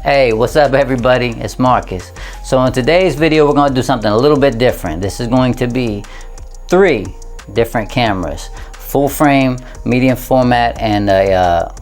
Hey, what's up everybody? It's Marcus. So in today's video we're going to do something a little bit different. This is going to be 3 different cameras. Full frame, medium format, and a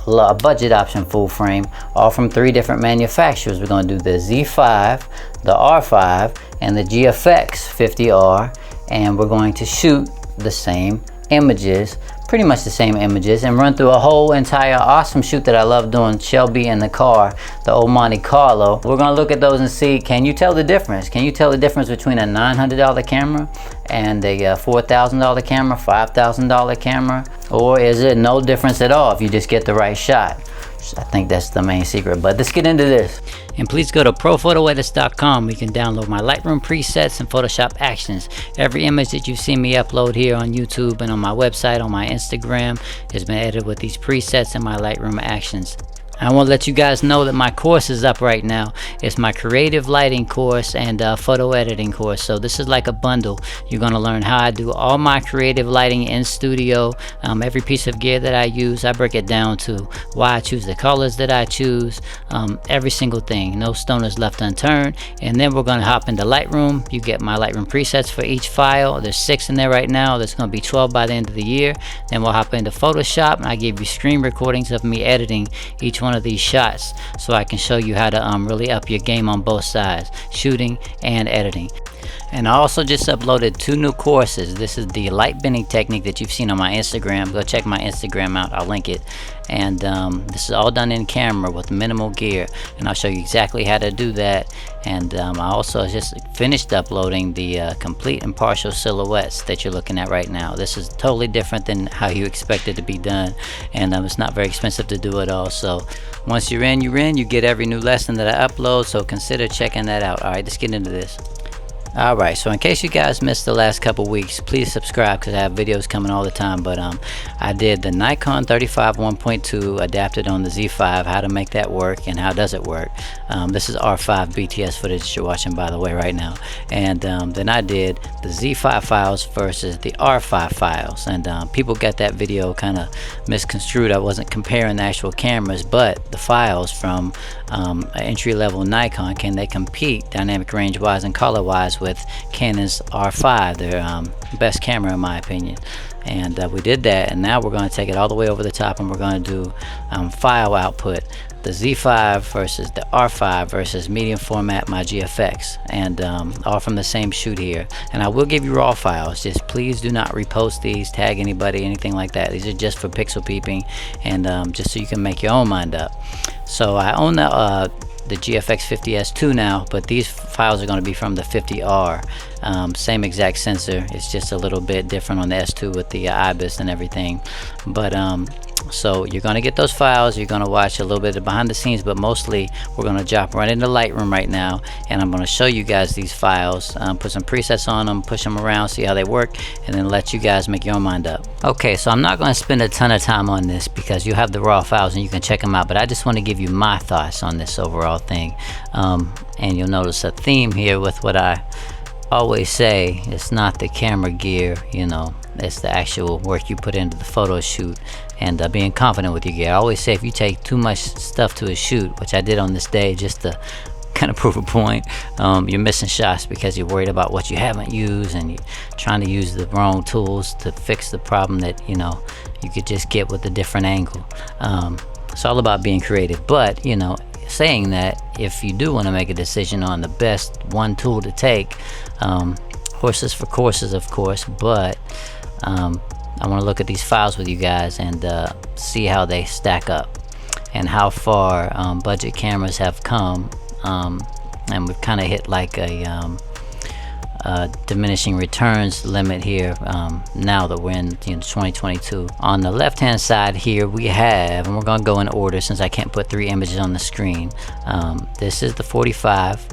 budget option full frame, all from 3 different manufacturers. We're going to do the Z5, the R5, and the GFX 50R, and we're going to shoot the same images, pretty much the same images, and run through a whole entire awesome shoot that I love doing, Shelby in the car, the old Monte Carlo. We're gonna look at those and see, can you tell the difference? Can you tell the difference between a $900 camera and a $4,000 camera, $5,000 camera? Or is it no difference at all if you just get the right shot? I think that's the main secret, but let's get into this. And please go to ProPhotoEdits.com. You can download my Lightroom presets and Photoshop actions. Every image that you've seen me upload here on YouTube and on my website, on my Instagram, has been edited with these presets and my Lightroom actions. I want to let you guys know that my course is up right now. It's my creative lighting course and photo editing course. So this is like a bundle. You're going to learn how I do all my creative lighting in studio. Every piece of gear that I use, I break it down to why I choose the colors that I choose. Every single thing. No stone is left unturned. And then we're going to hop into Lightroom. You get my Lightroom presets for each file. There's 6 in there right now. There's going to be 12 by the end of the year. Then we'll hop into Photoshop and I give you screen recordings of me editing each one of these shots, so I can show you how to really up your game on both sides, shooting and editing. And I also just uploaded 2 new courses. This is the light bending technique that you've seen on my Instagram. Go check my Instagram out, I'll link it. And this is all done in camera with minimal gear, and I'll show you exactly how to do that. And I also just finished uploading the complete and partial silhouettes that you're looking at right now. This is totally different than how you expect it to be done, and it's not very expensive to do it all. So once you're in, you get every new lesson that I upload, so consider checking that out. Alright, let's get into this. Alright, so in case you guys missed the last couple weeks, please subscribe because I have videos coming all the time. But I did the Nikon 35 1.2 adapted on the Z5, how to make that work and how does it work. This is R5 BTS footage you're watching, by the way, right now. And then I did the Z5 files versus the R5 files, and people got that video kind of misconstrued. I wasn't comparing the actual cameras, but the files from an entry-level Nikon, can they compete dynamic range wise and color wise with Canon's R5, their best camera in my opinion. And we did that, and now we're going to take it all the way over the top and we're going to do file output, the Z5 versus the R5 versus medium format, my GFX, and all from the same shoot here. And I will give you raw files, just please do not repost these, tag anybody, anything like that. These are just for pixel peeping and just so you can make your own mind up. So I own the GFX 50S2 now, but these files are going to be from the 50R. Same exact sensor, it's just a little bit different on the S2 with the IBIS and everything. But so you're going to get those files, you're going to watch a little bit of behind the scenes, but mostly we're going to jump right into Lightroom right now, and I'm going to show you guys these files, put some presets on them, push them around, see how they work, and then let you guys make your own mind up. Okay, so I'm not going to spend a ton of time on this because you have the raw files and you can check them out, but I just want to give you my thoughts on this overall thing. And you'll notice a theme here with what I always say. It's not the camera gear, you know, it's the actual work you put into the photo shoot and being confident with your gear. I always say if you take too much stuff to a shoot, which I did on this day just to kind of prove a point, you're missing shots because you're worried about what you haven't used and you're trying to use the wrong tools to fix the problem that, you know, you could just get with a different angle. It's all about being creative, but you know, saying that, if you do want to make a decision on the best one tool to take, horses for courses of course, but I want to look at these files with you guys and see how they stack up and how far budget cameras have come, and we've kind of hit like a diminishing returns limit here now that we're in 2022. On the left hand side here we have, and we're going to go in order since I can't put 3 images on the screen. This is the 45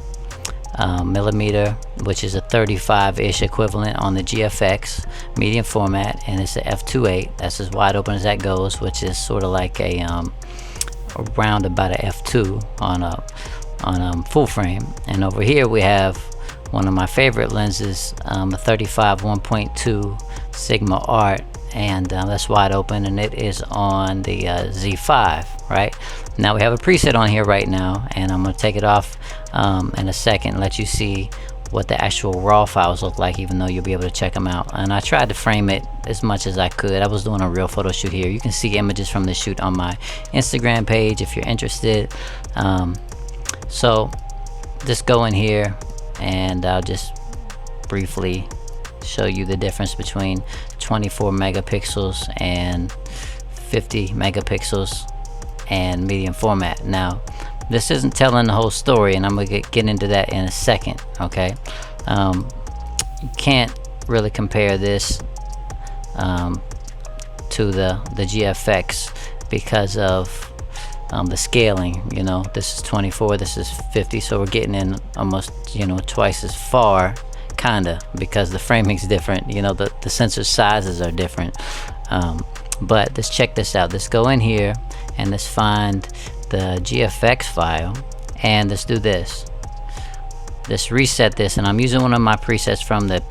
millimeter, which is a 35-ish equivalent on the GFX medium format, and it's a f2.8. That's as wide open as that goes, which is sort of like a around about a f2 on full frame. And over here we have one of my favorite lenses, a 35 1.2 Sigma Art, and that's wide open, and it is on the Z5 right? Now we have a preset on here right now, and I'm going to take it off in a second and let you see what the actual raw files look like, even though you'll be able to check them out. And I tried to frame it as much as I could. I was doing a real photo shoot here. You can see images from the shoot on my Instagram page if you're interested. So just go in here and I'll just briefly show you the difference between 24 megapixels and 50 megapixels and medium format. Now this isn't telling the whole story, and I'm gonna get into that in a second. Okay, you can't really compare this to the GFX because of the scaling. You know, this is 24, this is 50, so we're getting in almost, you know, twice as far, kinda, because the framing's different. You know, the sensor sizes are different. But let's check this out. Let's go in here and let's find the GFX file, and let's do this. Let's reset this, and I'm using one of my presets from the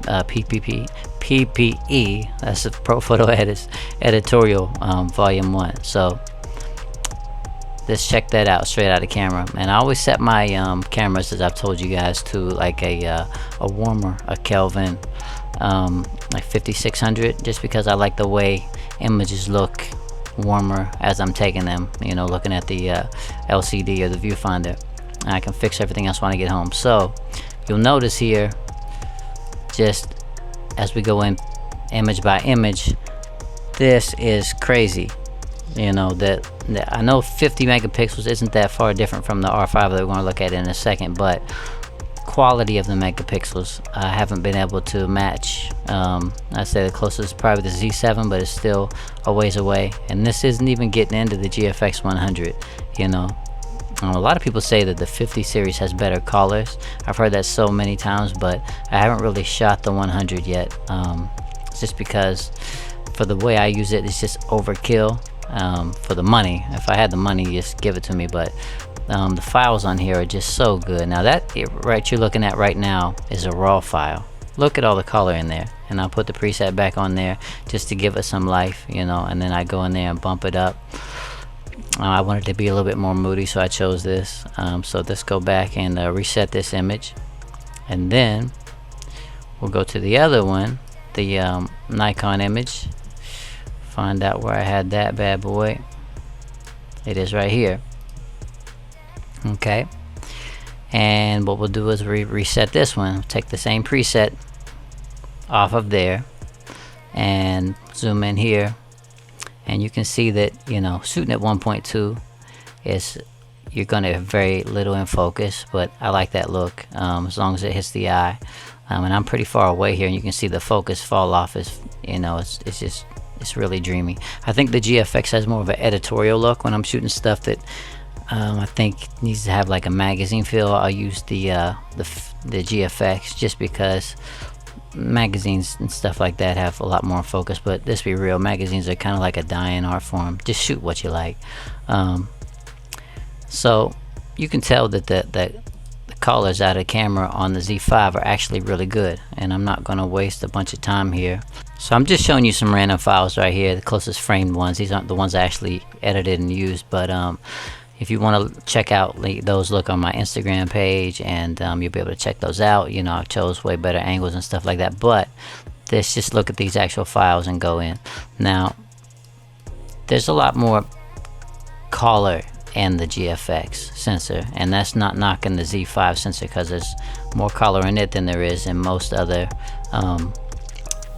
PPE. That's the Pro Photo Edits Editorial Volume 1. So let's check that out straight out of camera. And I always set my cameras, as I've told you guys, to like a warmer, a Kelvin, like 5600, just because I like the way images look warmer as I'm taking them, you know, looking at the LCD or the viewfinder, and I can fix everything else when I get home. So you'll notice here, just as we go in image by image, this is crazy. You know, that I know 50 megapixels isn't that far different from the R5 that we're going to look at in a second, but quality of the megapixels I haven't been able to match. I'd say the closest is probably the Z7, but it's still a ways away, and this isn't even getting into the GFX 100. You know, a lot of people say that the 50 series has better colors. I've heard that so many times, but I haven't really shot the 100 yet, just because for the way I use it, it's just overkill. For the money, if I had the money, just give it to me. But the files on here are just so good. Now that right you're looking at right now is a raw file. Look at all the color in there, and I'll put the preset back on there just to give it some life, you know, and then I go in there and bump it up. I wanted to be a little bit more moody, so I chose this. So let's go back and reset this image, and then we'll go to the other one, the Nikon image. Find out where I had that bad boy. It is right here. Okay, and what we'll do is reset this one. Take the same preset off of there and zoom in here, and you can see that, you know, shooting at 1.2 is, you're gonna have very little in focus, but I like that look, as long as it hits the eye. And I'm pretty far away here, and you can see the focus fall off. Is, you know, it's really dreamy. I think the GFX has more of an editorial look when I'm shooting stuff that I think needs to have like a magazine feel. I'll use the GFX just because magazines and stuff like that have a lot more focus. But let's be real, magazines are kind of like a dying art form. Just shoot what you like. So you can tell that the colors out of camera on the Z5 are actually really good, and I'm not going to waste a bunch of time here. So I'm just showing you some random files right here, the closest framed ones. These aren't the ones I actually edited and used, but if you want to check out those, look on my Instagram page, and you'll be able to check those out. You know, I chose way better angles and stuff like that, but let's just look at these actual files and go in. Now there's a lot more color in the GFX sensor, and that's not knocking the Z5 sensor, because there's more color in it than there is in most other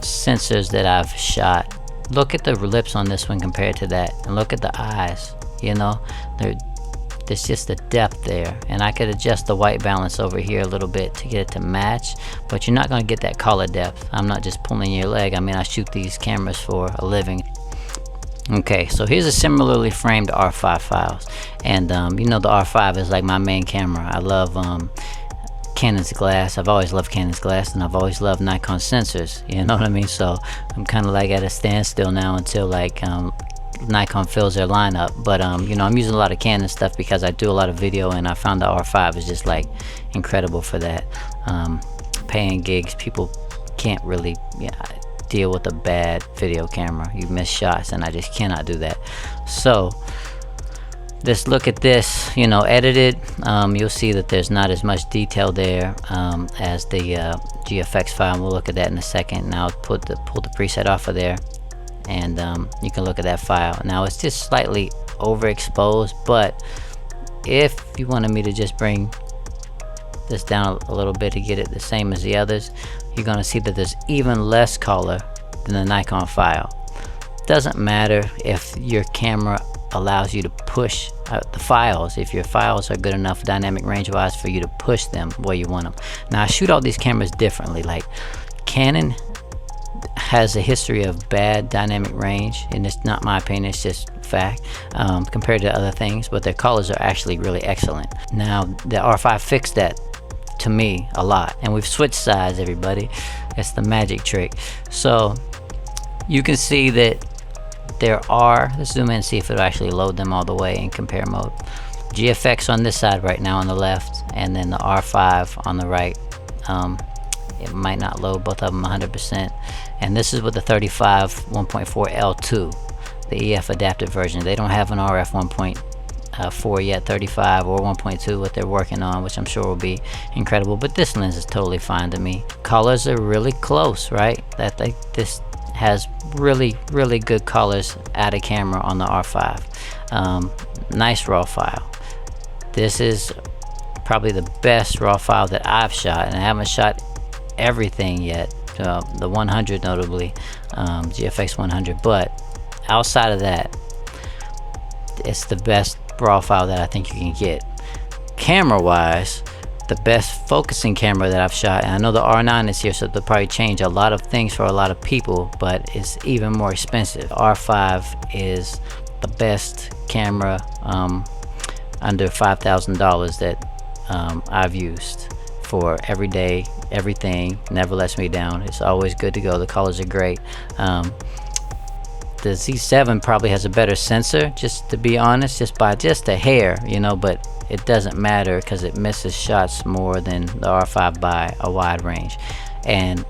sensors that I've shot. Look at the lips on this one compared to that, and look at the eyes. You know, there's just a depth there, and I could adjust the white balance over here a little bit to get it to match, but you're not going to get that color depth. I'm not just pulling your leg. I mean, I shoot these cameras for a living. Okay, so here's a similarly framed R5 files, and you know, the R5 is like my main camera. I love Canon's glass. I've always loved Canon's glass, and I've always loved Nikon sensors, you know what I mean? So I'm kind of like at a standstill now until like Nikon fills their lineup. But you know, I'm using a lot of Canon stuff because I do a lot of video, and I found the R5 is just like incredible for that. Paying gigs, people can't really deal with a bad video camera. You miss shots, and I just cannot do that. So Let's look at this, you know, edited. You'll see that there's not as much detail there as the GFX file. We'll look at that in a second. Now pull the preset off of there, and you can look at that file. Now it's just slightly overexposed, but if you wanted me to just bring this down a little bit to get it the same as the others, you're gonna see that there's even less color than the Nikon file. Doesn't matter if your camera allows you to push the files, if your files are good enough dynamic range wise for you to push them where you want them. Now I shoot all these cameras differently. Like Canon has a history of bad dynamic range, and it's not my opinion, it's just fact, compared to other things, but their colors are actually really excellent. Now the R5 fixed that to me a lot, and we've switched sides, everybody. It's the magic trick. So you can see that there are, let's zoom in and see if it'll actually load them all the way in compare mode. GFX on this side right now on the left, and then the R5 on the right. It might not load both of them 100%. And this is with the 35 1.4 L2, the EF adapted version. They don't have an RF 1.4 yet, 35 or 1.2, what they're working on, which I'm sure will be incredible. But this lens is totally fine to me. Colors are really close, right? This has really good colors out of camera on the R5. Nice raw file. This is probably the best raw file that I've shot, and I haven't shot everything yet, the 100 notably, GFX 100, but outside of that, it's the best raw file that I think you can get. Camera wise, the best focusing camera that I've shot, and I know the R9 is here, so they'll probably change a lot of things for a lot of people, but it's even more expensive. R5 is the best camera under $5,000 that I've used for everyday everything. Never lets me down. It's always good to go. The colors are great. The Z7 probably has a better sensor, just to be honest, just by just a hair, you know, but it doesn't matter because it misses shots more than the R5 by a wide range. And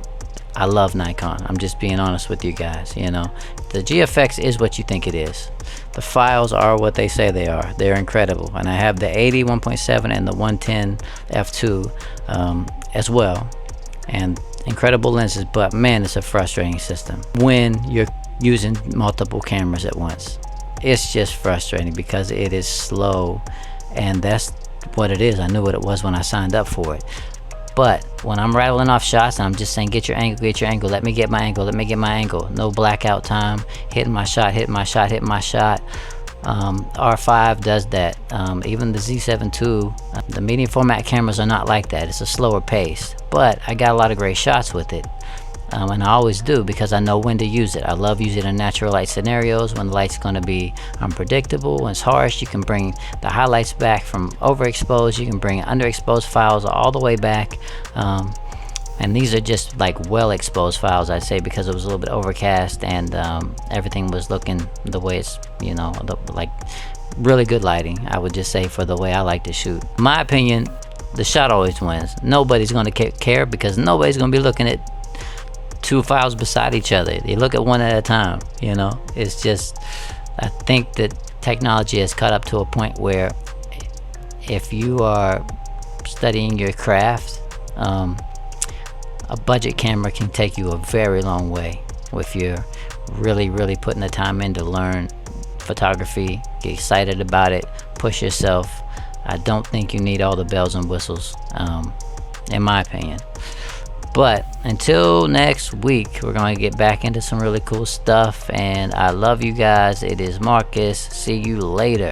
I love Nikon. I'm just being honest with you guys, you know. The GFX is what you think it is. The files are what they say they are. They're incredible. And I have the 80 1.7 and the 110 f2 as well. And incredible lenses, but man, it's a frustrating system when you're using multiple cameras at once. It's just frustrating because it is slow, and that's what it is. I knew what it was when I signed up for it. But when I'm rattling off shots and I'm just saying, get your angle, let me get my angle, no blackout time, hitting my shot, R5 does that. Even the Z7 II, the medium format cameras are not like that. It's a slower pace, but I got a lot of great shots with it. And I always do, because I know when to use it. I love using it in natural light scenarios when the light's going to be unpredictable, when it's harsh. You can bring the highlights back from overexposed, you can bring underexposed files all the way back. And these are just like well exposed files, I'd say, because it was a little bit overcast and everything was looking the way it's, you know, like really good lighting, I would just say, for the way I like to shoot. In my opinion, the shot always wins. Nobody's going to care because nobody's going to be looking at two files beside each other. They look at one at a time, you know. It's just, I think that technology has caught up to a point where if you are studying your craft, a budget camera can take you a very long way if you're really putting the time in to learn photography, get excited about it, push yourself. I don't think you need all the bells and whistles, in my opinion. But until next week, we're going to get back into some really cool stuff, and I love you guys. It is Marcus. See you later.